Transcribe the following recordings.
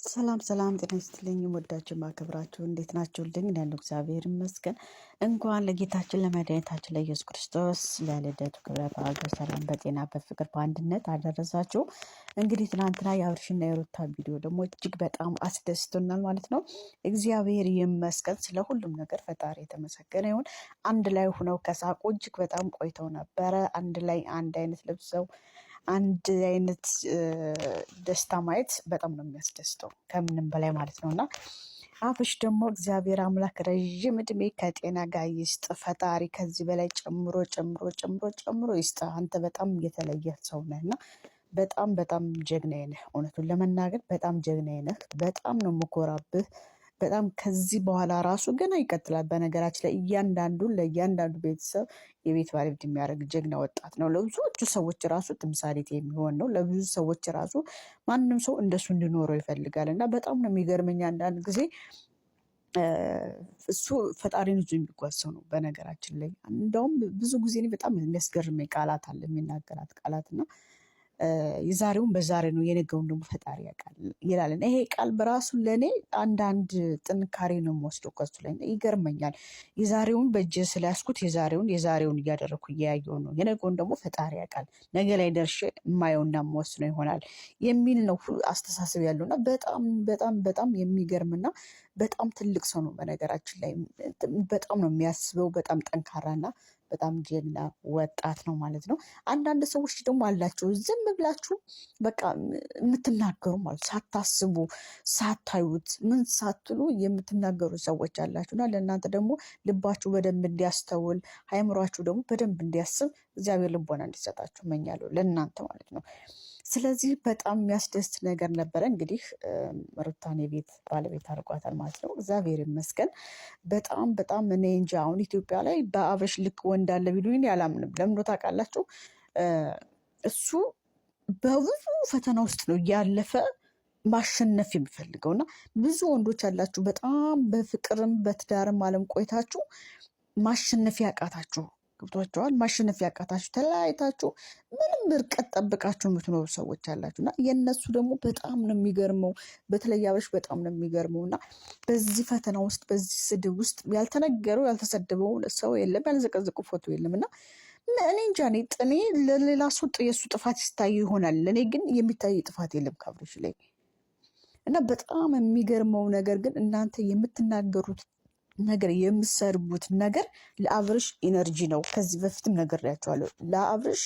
ሰላም ሰላም ጤና ይስጥልኝ ወዳችሁ ማከብራችሁ እንዴት ናችሁልኝ? ያለው እግዚአብሔር ይመስገን። እንኳን ለጌታችን ለመድኃኒታችን ለኢየሱስ ክርስቶስ ለልደቱ ክብረ በዓል በሰላም በጤና በፍቅር በአንድነት አደረሳችሁ። እንግዲህ ትናንትና የአብርሽና የሩታ ቪዲዮ ደግሞ እጅግ በጣም አስደስቶናል ማለት ነው። እግዚአብሔር ይመስገን ስለ ሁሉም ነገር ፈጣሪ የተመሰገነ ይሁን። አንድ ላይ ሆነው ከሳቁ እጅግ በጣም ቆይተው ነበረ። አንድ ላይ አንድ አይነት ለብሰው አንድ አይነት ደስታ ማየት በጣም ነው የሚያስደስተው ከምንም በላይ ማለት ነው። እና አብርሽ ደግሞ እግዚአብሔር አምላክ ረዥም እድሜ ከጤና ጋር ይስጥ ፈጣሪ ከዚህ በላይ ጨምሮ ጨምሮ ጨምሮ ጨምሮ ይስጥ። አንተ በጣም የተለየ ሰው ነህ እና በጣም በጣም ጀግናዬ ነህ። እውነቱን ለመናገር በጣም ጀግናዬ ነህ። በጣም ነው የምኮራብህ። በጣም ከዚህ በኋላ ራሱ ገና ይቀጥላል። በነገራችን ላይ ለእያንዳንዱ ቤተሰብ የቤት ባለቤት የሚያደርግ ጀግና ወጣት ነው። ለብዙዎቹ ሰዎች ራሱ ተምሳሌት የሚሆን ነው። ለብዙ ሰዎች ራሱ ማንም ሰው እንደሱ እንዲኖረው ይፈልጋል እና በጣም ነው የሚገርመኝ አንዳንድ ጊዜ እሱ ፈጣሪን ይዞ የሚጓዝ ሰው ነው። በነገራችን ላይ እንደውም ብዙ ጊዜ በጣም የሚያስገርመኝ ቃላት አለ የሚናገራት ቃላት እና የዛሬውን በዛሬ ነው የነገውን ደግሞ ፈጣሪ ያውቃል ይላል። ይሄ ቃል በራሱ ለእኔ አንዳንድ ጥንካሬ ነው የምወስደው ከሱ ላይ ይገርመኛል። የዛሬውን በእጅ ስለያዝኩት የዛሬውን እያደረግኩ እያያየው ነው፣ የነገውን ደግሞ ፈጣሪ ያውቃል፣ ነገ ላይ ደርሼ የማየውና የምወስነው ይሆናል የሚል ነው አስተሳሰብ ያለው እና በጣም በጣም በጣም የሚገርምና በጣም ትልቅ ሰው ነው። በነገራችን ላይ በጣም ነው የሚያስበው። በጣም ጠንካራና በጣም ጀግና ወጣት ነው ማለት ነው። አንዳንድ ሰዎች ደግሞ አላቸው ዝም ብላችሁ በቃ የምትናገሩ ማለት ሳታስቡ ሳታዩት ምን ሳትሉ የምትናገሩ ሰዎች አላችሁና ለእናንተ ደግሞ ልባችሁ በደንብ እንዲያስተውል አእምሯችሁ ደግሞ በደንብ እንዲያስብ እግዚአብሔር ልቦና እንዲሰጣችሁ እመኛለሁ ለእናንተ ማለት ነው። ስለዚህ በጣም የሚያስደስት ነገር ነበረ። እንግዲህ ሩታን የቤት ባለቤት አድርጓታል ማለት ነው። እግዚአብሔር ይመስገን። በጣም በጣም እኔ እንጃ አሁን ኢትዮጵያ ላይ በአብርሽ ልክ ወንድ አለ ቢሉኝ አላምንም። ለምን ነው ታውቃላችሁ? እሱ በብዙ ፈተና ውስጥ ነው እያለፈ ማሸነፍ የሚፈልገው እና ብዙ ወንዶች ያላችሁ በጣም በፍቅርም በትዳርም አለም ቆይታችሁ ማሸነፍ ያቃታችሁ ገብቷቸዋል። ማሸነፍ ያቃታችሁ ተለያይታችሁ ምንም ርቀት ጠብቃችሁ የምትኖሩ ሰዎች አላችሁ እና የእነሱ ደግሞ በጣም ነው የሚገርመው። በተለይ አብርሽ በጣም ነው የሚገርመው እና በዚህ ፈተና ውስጥ በዚህ ስድብ ውስጥ ያልተነገረው ያልተሰደበው ሰው የለም፣ ያልዘቀዘቁ ፎቶ የለም እና እኔ እንጃ እኔ ለሌላ ሰው የእሱ ጥፋት ይታይ ይሆናል። ለእኔ ግን የሚታይ ጥፋት የለም ከአብርሽ ላይ እና በጣም የሚገርመው ነገር ግን እናንተ የምትናገሩት ነገር የምሰርቡት ነገር ለአብርሽ ኢነርጂ ነው። ከዚህ በፊትም ነግሬያቸዋለሁ። ለአብርሽ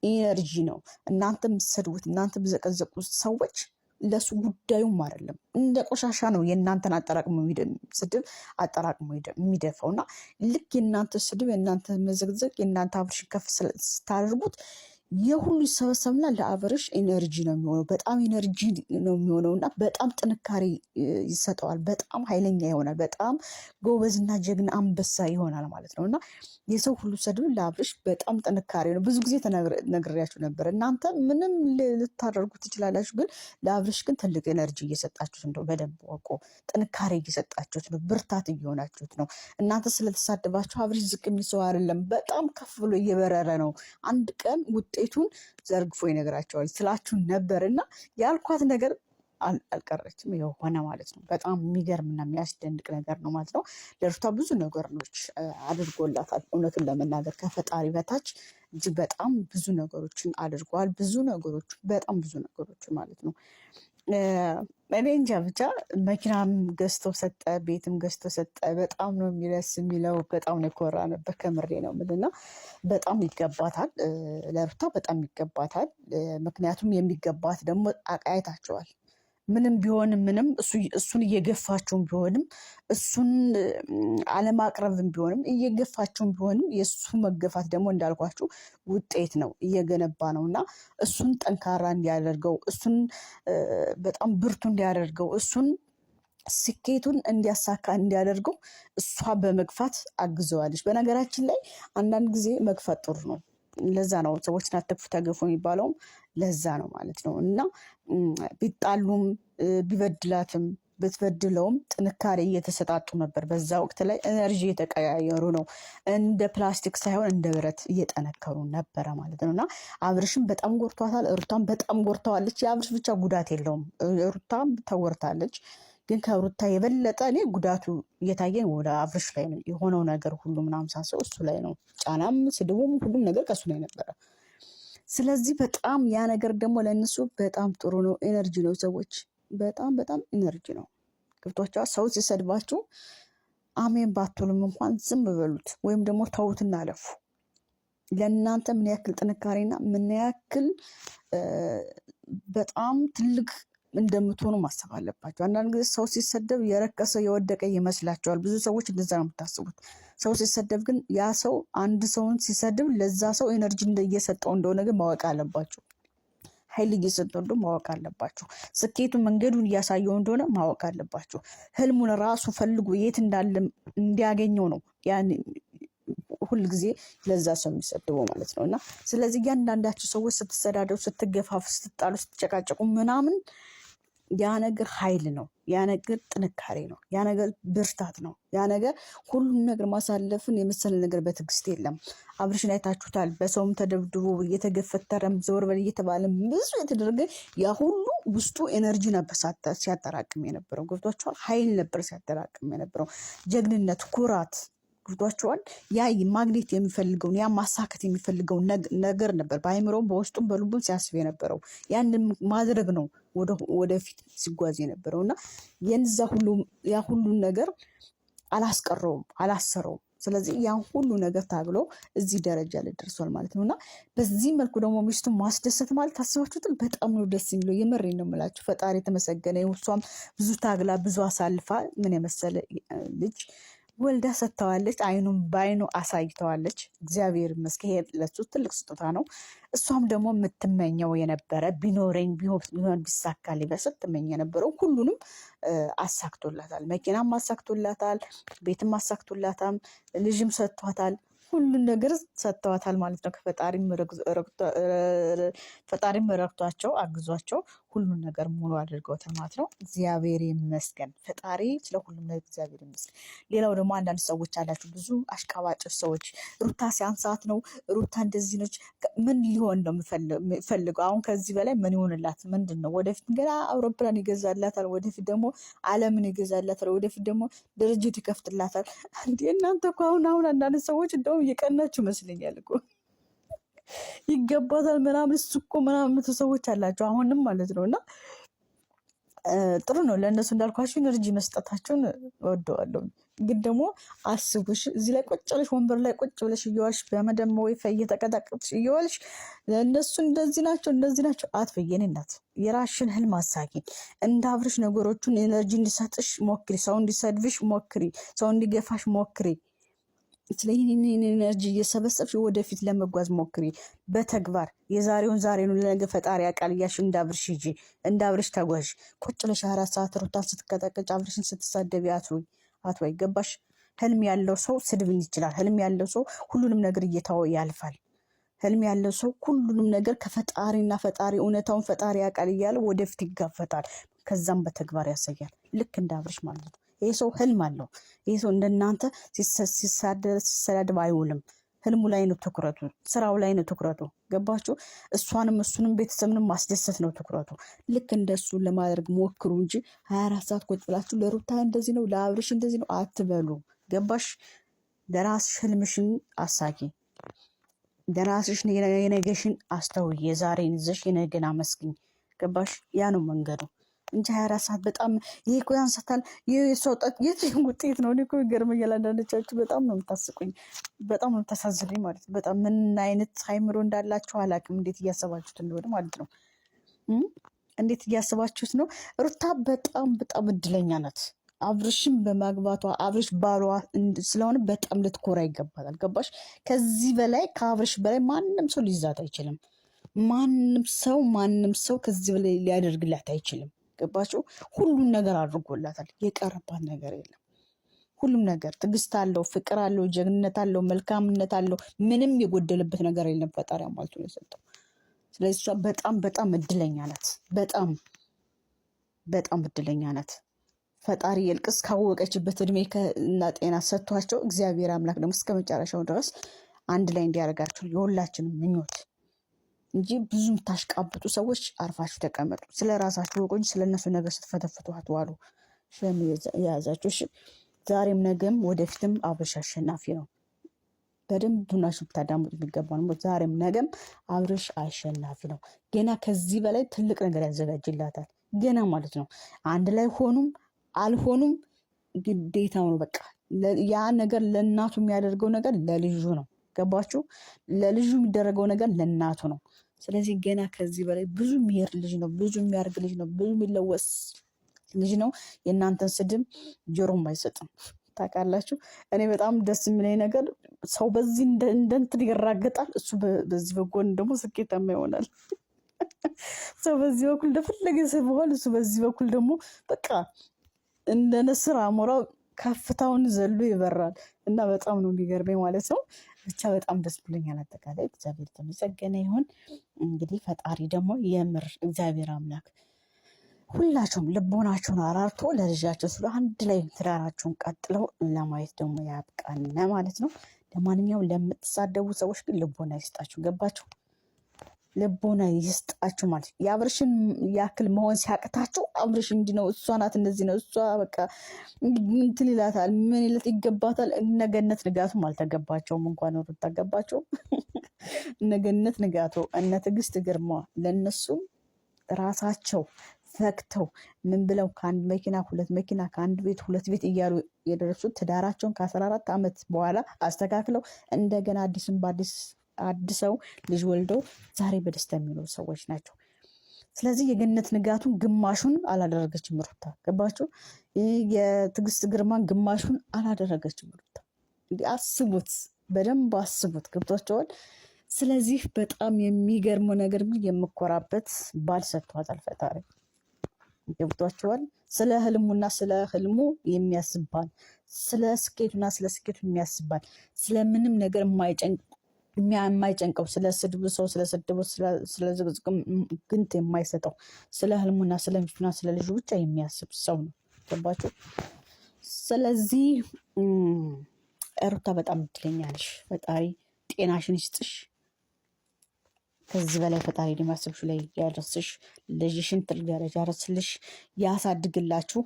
ኢነርጂ ነው። እናንተ የምትሰድቡት እናንተ የምትዘቀዘቁት ሰዎች ለሱ ጉዳዩም አይደለም። እንደ ቆሻሻ ነው የእናንተን ስድብ አጠራቅሞ የሚደፋው እና ልክ የእናንተ ስድብ የእናንተ መዘግዘቅ የእናንተ አብርሽን ከፍ ስታደርጉት የሁሉ ሰበሰብና ለአብርሽ ኤነርጂ ነው የሚሆነው። በጣም ኤነርጂ ነው የሚሆነው እና በጣም ጥንካሬ ይሰጠዋል። በጣም ኃይለኛ ይሆናል። በጣም ጎበዝና ጀግና አንበሳ ይሆናል ማለት ነው እና የሰው ሁሉ ሰድብ ለአብርሽ በጣም ጥንካሬ ነው። ብዙ ጊዜ ነግሬያችሁ ነበር። እናንተ ምንም ልታደርጉ ትችላላችሁ፣ ግን ለአብርሽ ግን ትልቅ ኤነርጂ እየሰጣችሁት እንደው በደንብ ወቆ ጥንካሬ እየሰጣችሁት ነው፣ ብርታት እየሆናችሁት ነው። እናንተ ስለተሳደባችሁ አብርሽ ዝቅ የሚል ሰው አይደለም። በጣም ከፍ ብሎ እየበረረ ነው። አንድ ቀን ውጤቱን ዘርግፎ ይነግራቸዋል ስላችሁ ነበር እና ያልኳት ነገር አልቀረችም፣ ይኸው ሆነ ማለት ነው። በጣም የሚገርምና የሚያስደንቅ ነገር ነው ማለት ነው። ለሩታ ብዙ ነገሮች አድርጎላታል። እውነቱን ለመናገር ከፈጣሪ በታች እጅግ በጣም ብዙ ነገሮችን አድርጓል። በጣም ብዙ ነገሮችን ማለት ነው። እኔ እንጃ ብቻ መኪናም ገዝቶ ሰጠ፣ ቤትም ገዝቶ ሰጠ። በጣም ነው የሚደስ የሚለው። በጣም ነው የኮራንበት። ከምሬ ነው የምልና በጣም ይገባታል፣ ለሩታ በጣም ይገባታል። ምክንያቱም የሚገባት ደግሞ አይታቸዋል። ምንም ቢሆንም እሱን እየገፋችሁም ቢሆንም እሱን አለማቅረብም ቢሆንም እየገፋችሁም ቢሆንም የእሱ መገፋት ደግሞ እንዳልኳችሁ ውጤት ነው፣ እየገነባ ነው እና እሱን ጠንካራ እንዲያደርገው እሱን በጣም ብርቱ እንዲያደርገው እሱን ስኬቱን እንዲያሳካ እንዲያደርገው እሷ በመግፋት አግዘዋለች። በነገራችን ላይ አንዳንድ ጊዜ መግፋት ጥሩ ነው። ለዛ ነው ሰዎችን አትግፉ ተገፉ የሚባለውም ለዛ ነው ማለት ነው እና ቢጣሉም ቢበድላትም ብትበድለውም ጥንካሬ እየተሰጣጡ ነበር። በዛ ወቅት ላይ ኤነርጂ እየተቀያየሩ ነው። እንደ ፕላስቲክ ሳይሆን እንደ ብረት እየጠነከሩ ነበረ ማለት ነው። እና አብርሽም በጣም ጎርቷታል፣ ሩታም በጣም ጎርተዋለች። የአብርሽ ብቻ ጉዳት የለውም፣ ሩታም ተጎርታለች። ግን ከሩታ የበለጠ እኔ ጉዳቱ እየታየኝ ወደ አብርሽ ላይ ነው የሆነው ነገር ሁሉ ምናምን ሳስበው እሱ ላይ ነው። ጫናም ስድቡም ሁሉም ነገር ከሱ ላይ ነበረ። ስለዚህ በጣም ያ ነገር ደግሞ ለእነሱ በጣም ጥሩ ነው፣ ኤነርጂ ነው። ሰዎች በጣም በጣም ኤነርጂ ነው። ገብቷቸዋል። ሰው ሲሰድባችሁ አሜን ባትሉም እንኳን ዝም በሉት፣ ወይም ደግሞ ተውትና አለፉ። ለእናንተ ምን ያክል ጥንካሬና ምን ያክል በጣም ትልቅ እንደምትሆኑ ማሰብ አለባቸው። አንዳንድ ጊዜ ሰው ሲሰደብ የረከሰ የወደቀ ይመስላቸዋል። ብዙ ሰዎች እንደዛ ነው የምታስቡት። ሰው ሲሰደብ ግን ያ ሰው አንድ ሰውን ሲሰድብ ለዛ ሰው ኤነርጂ እየሰጠው እንደሆነ ግን ማወቅ አለባቸው። ኃይል እየሰጠው እንደሆነ ማወቅ አለባቸው። ስኬቱን መንገዱን እያሳየው እንደሆነ ማወቅ አለባቸው። ህልሙን ራሱ ፈልጎ የት እንዳለ እንዲያገኘው ነው ያን ሁል ጊዜ ለዛ ሰው የሚሰድበው ማለት ነው። እና ስለዚህ እያንዳንዳቸው ሰዎች ስትሰዳደው፣ ስትገፋፉ፣ ስትጣሉ፣ ስትጨቃጨቁ ምናምን ያ ነገር ኃይል ነው። ያ ነገር ጥንካሬ ነው። ያ ነገር ብርታት ነው። ያ ነገር ሁሉም ነገር ማሳለፍን የመሰለ ነገር በትዕግስት የለም። አብርሽን አይታችሁታል። በሰውም ተደብድቦ እየተገፈተረም ዘወር በል እየተባለ ብዙ የተደረገ ያ ሁሉ ውስጡ ኤነርጂ ነበር ሲያጠራቅም የነበረው። ገብቷችኋል? ኃይል ነበር ሲያጠራቅም የነበረው። ጀግንነት፣ ኩራት ገብቷችኋል? ያ ማግኘት የሚፈልገውን ያ ማሳከት የሚፈልገውን ነገር ነበር በአይምሮም በውስጡም በልቡም ሲያስብ የነበረው። ያንን ማድረግ ነው ወደፊት ሲጓዝ የነበረው እና ያ ሁሉን ነገር አላስቀረውም፣ አላሰረውም። ስለዚህ ያን ሁሉ ነገር ታግሎ እዚህ ደረጃ ላይ ደርሷል ማለት ነው። እና በዚህ መልኩ ደግሞ ሚስቱን ማስደሰት ማለት ታስባችሁትን በጣም ነው ደስ የሚለው። የመሬን ነው የምላችሁ። ፈጣሪ የተመሰገነ። እሷም ብዙ ታግላ ብዙ አሳልፋ ምን የመሰለ ልጅ ወልዳ ሰጥተዋለች። አይኑም በአይኑ አሳይተዋለች። እግዚአብሔር ይመስገን። ለሱ ትልቅ ስጦታ ነው። እሷም ደግሞ የምትመኘው የነበረ ቢኖረኝ ቢሆን ቢሳካልኝ ብላ ስትመኝ የነበረው ሁሉንም አሳክቶላታል። መኪናም አሳክቶላታል፣ ቤትም አሳክቶላታል፣ ልጅም ሰጥቷታል። ሁሉን ነገር ሰጥተዋታል ማለት ነው። ፈጣሪም ረድቷቸው አግዟቸው ሁሉን ነገር ሙሉ አድርገውታል ማለት ነው። እግዚአብሔር ይመስገን። ፈጣሪ ስለ ሁሉም ነገር እግዚአብሔር ይመስገን። ሌላው ደግሞ አንዳንድ ሰዎች አላችሁ፣ ብዙ አሽቃባጮች ሰዎች። ሩታ ሲያንሳት ነው፣ ሩታ እንደዚህ ነች። ምን ሊሆን ነው የምፈልገው? አሁን ከዚህ በላይ ምን ይሆንላት? ምንድን ነው ወደፊት ገና አውሮፕላን ይገዛላታል፣ ወደፊት ደግሞ ዓለምን ይገዛላታል፣ ወደፊት ደግሞ ድርጅት ይከፍትላታል። እንደ እናንተ እኮ አሁን አንዳንድ ሰዎች እንደውም እየቀናችሁ ይመስለኛል እኮ ይገባታል ምናምን እሱ እኮ ምናምን ሰዎች አላቸው አሁንም ማለት ነው። እና ጥሩ ነው ለእነሱ እንዳልኳቸው ኢነርጂ መስጠታቸውን እወደዋለሁ። ግን ደግሞ አስቡሽ እዚህ ላይ ቁጭ ብለሽ ወንበር ላይ ቁጭ ብለሽ እየዋልሽ በመደሞ ወይ እየተቀጣቀጥሽ እየዋልሽ ለእነሱ እንደዚህ ናቸው አትበይ። የኔ እናት የራስሽን ህልም አሳኪ። እንደ አብርሽ ነገሮቹን ኤነርጂ እንዲሰጥሽ ሞክሪ። ሰው እንዲሰድብሽ ሞክሪ። ሰው እንዲገፋሽ ሞክሪ። ስለዚህ ኤነርጂ እየሰበሰብሽ ወደፊት ለመጓዝ ሞክሪ። በተግባር የዛሬውን ዛሬ ነው፣ ለነገ ፈጣሪ ያውቃል እያልሽ እንዳብርሽ ሂጂ፣ እንዳብርሽ ተጓዥ። ቁጭ ብለሽ 24 ሰዓት ሩታን ስትቀጠቅጭ አብርሽን ስትሳደቢ አትወይ። ገባሽ? ህልም ያለው ሰው ስድብን ይችላል። ህልም ያለው ሰው ሁሉንም ነገር እየተወ ያልፋል። ህልም ያለው ሰው ሁሉንም ነገር ከፈጣሪና ፈጣሪ እውነታውን ፈጣሪ ያውቃል እያለ ወደፊት ይጋፈጣል። ከዛም በተግባር ያሳያል። ልክ እንዳብርሽ ማለት ነው። ይህ ሰው ህልም አለው። ይህ ሰው እንደናንተ ሲሰዳድብ አይውልም። ህልሙ ላይ ነው ትኩረቱ፣ ስራው ላይ ነው ትኩረቱ። ገባችሁ? እሷንም እሱንም ቤተሰብንም ማስደሰት ነው ትኩረቱ። ልክ እንደሱ ለማድረግ ሞክሩ እንጂ 24 ሰዓት ቁጭ ብላችሁ ለሩታ እንደዚህ ነው ለአብርሽ እንደዚህ ነው አትበሉ። ገባሽ? ለራስሽ ህልምሽን አሳኪ፣ ለራስሽ የነገሽን አስተውይ። የዛሬን ይዘሽ የነገን አመስግኝ። ገባሽ? ያ ነው መንገዱ እንጂ 24 ሰዓት በጣም ይሄ እኮ ያንሳታል። ይህ ሰው የትም ውጤት ነው። እኔ እኮ ይገርመኛል። አንዳንዶቻችሁ በጣም ነው የምታስቁኝ፣ በጣም ነው የምታሳዝኑኝ ማለት ነው። በጣም ምን አይነት አይምሮ እንዳላችሁ አላውቅም፣ እንዴት እያሰባችሁት እንደሆነ ማለት ነው። እንዴት እያሰባችሁት ነው? ሩታ በጣም በጣም እድለኛ ናት። አብርሽም በማግባቷ አብርሽ ባሏ ስለሆነ በጣም ልትኮራ ይገባታል። ገባሽ? ከዚህ በላይ ከአብርሽ በላይ ማንም ሰው ሊይዛት አይችልም። ማንም ሰው ከዚህ በላይ ሊያደርግላት አይችልም። ገባችሁ? ሁሉም ነገር አድርጎላታል። የቀረባት ነገር የለም። ሁሉም ነገር ትዕግስት አለው፣ ፍቅር አለው፣ ጀግንነት አለው፣ መልካምነት አለው። ምንም የጎደለበት ነገር የለም። ፈጣሪ አሟልቶ ነው የሰጠው። ስለዚህ እሷ በጣም በጣም እድለኛ ናት። በጣም በጣም እድለኛ ናት። ፈጣሪ የልቅስ ካወቀችበት እድሜ እና ጤና ሰጥቷቸው እግዚአብሔር አምላክ ደግሞ እስከ መጨረሻው ድረስ አንድ ላይ እንዲያደርጋቸው የሁላችንም ምኞት እንጂ ብዙ የምታሽቃብጡ ሰዎች አርፋችሁ ተቀመጡ። ስለ ራሳችሁ ወቁ እንጂ ስለነሱ ነገር ስትፈተፍቱ አትዋሉ። የያዛችሁ ዛሬም ነገም ወደፊትም አብርሽ አሸናፊ ነው። በደንብ ቡናችሁ ብታዳምጡ የሚገባ ነው። ዛሬም ነገም አብርሽ አሸናፊ ነው። ገና ከዚህ በላይ ትልቅ ነገር ያዘጋጅላታል። ገና ማለት ነው። አንድ ላይ ሆኑም አልሆኑም ግዴታው ነው። በቃ ያ ነገር ለእናቱ የሚያደርገው ነገር ለልጁ ነው። ገባችሁ? ለልጁ የሚደረገው ነገር ለእናቱ ነው። ስለዚህ ገና ከዚህ በላይ ብዙ የሚሄድ ልጅ ነው። ብዙ የሚያደርግ ልጅ ነው። ብዙ የሚለወስ ልጅ ነው። የእናንተን ስድብ ጆሮም አይሰጥም። ታውቃላችሁ። እኔ በጣም ደስ የሚለኝ ነገር ሰው በዚህ እንደንትን ይራገጣል፣ እሱ በዚህ በጎን ደግሞ ስኬታማ ይሆናል። ሰው በዚህ በኩል እንደፈለገ ሲሆን እሱ በዚህ በኩል ደግሞ በቃ እንደ ንስር አሞራ ከፍታውን ዘሎ ይበራል እና በጣም ነው የሚገርመኝ ማለት ነው። ብቻ በጣም ደስ ብሎኛል። አጠቃላይ እግዚአብሔር የተመሰገነ ይሁን። እንግዲህ ፈጣሪ ደግሞ የምር እግዚአብሔር አምላክ ሁላችሁም ልቦናችሁን አራርቶ ለልጃቸው ስለ አንድ ላይ ትዳራችሁን ቀጥለው ለማየት ደግሞ ያብቃን ማለት ነው። ለማንኛውም ለምትሳደቡ ሰዎች ግን ልቦና ይስጣችሁ። ገባችሁ? ልቦና ይስጣችሁ ማለት የአብርሽን ያክል መሆን ሲያቅታችሁ አብርሽ እንዲህ ነው፣ እሷ ናት እንደዚህ ነው፣ እሷ በቃ እንትን ይላታል፣ ምን ይለት ይገባታል። እነገነት ንጋቱም አልተገባቸውም። እንኳን ሩታ ገባቸው። እነገነት ንጋቱ እነ ትዕግስት ግርማ ለነሱም ራሳቸው ፈክተው ምን ብለው ከአንድ መኪና ሁለት መኪና ከአንድ ቤት ሁለት ቤት እያሉ የደረሱት ትዳራቸውን ከ14 ዓመት በኋላ አስተካክለው እንደገና አዲስም በአዲስ አድሰው ልጅ ወልደው ዛሬ በደስታ የሚኖሩ ሰዎች ናቸው። ስለዚህ የገነት ንጋቱን ግማሹን አላደረገችም ሩታ። ገባችሁ? የትዕግስት ግርማን ግማሹን አላደረገችም ሩታ። እንዲህ አስቡት፣ በደንብ አስቡት። ገብቷቸዋል። ስለዚህ በጣም የሚገርመው ነገር ግን የምኮራበት ባል ሰጥቷታል ፈጣሪ። ገብቷቸዋል። ስለ ህልሙና ስለ ህልሙ የሚያስባል፣ ስለ ስኬቱና ስለ ስኬቱ የሚያስባል፣ ስለምንም ነገር የማይጨንቀው፣ ስለ ስድቡ ሰው ስለሰደበው ስለ ዝቅዝቅ ግንት የማይሰጠው፣ ስለ ህልሙና ስለ ሚስቱና ስለ ልጁ ብቻ የሚያስብ ሰው ነው። ገባችሁ? ስለዚህ ሩታ በጣም እድለኛ ነሽ። ፈጣሪ ጤናሽን ይስጥሽ። ከዚህ በላይ ፈጣሪ ሊማስብሽ ላይ ያደርስሽ፣ ልጅሽን ትልቅ ደረጃ ያደርስልሽ፣ ያሳድግላችሁ።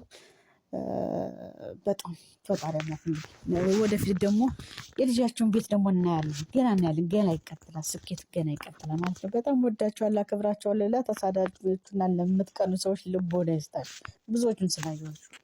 በጣም ፈጣሪ አምላክ ወደፊት ደግሞ የልጃቸውን ቤት ደግሞ እናያለን። ገና ይቀጥላል፣ ስኬት ገና ይቀጥላል ማለት ነው። በጣም ወዳችኋለሁ፣ አከብራችኋለሁ። ለተሳዳጆችና ለምትቀኑ ሰዎች ልቦና ይስጣችሁ። ብዙዎቹን ስላየኋችሁ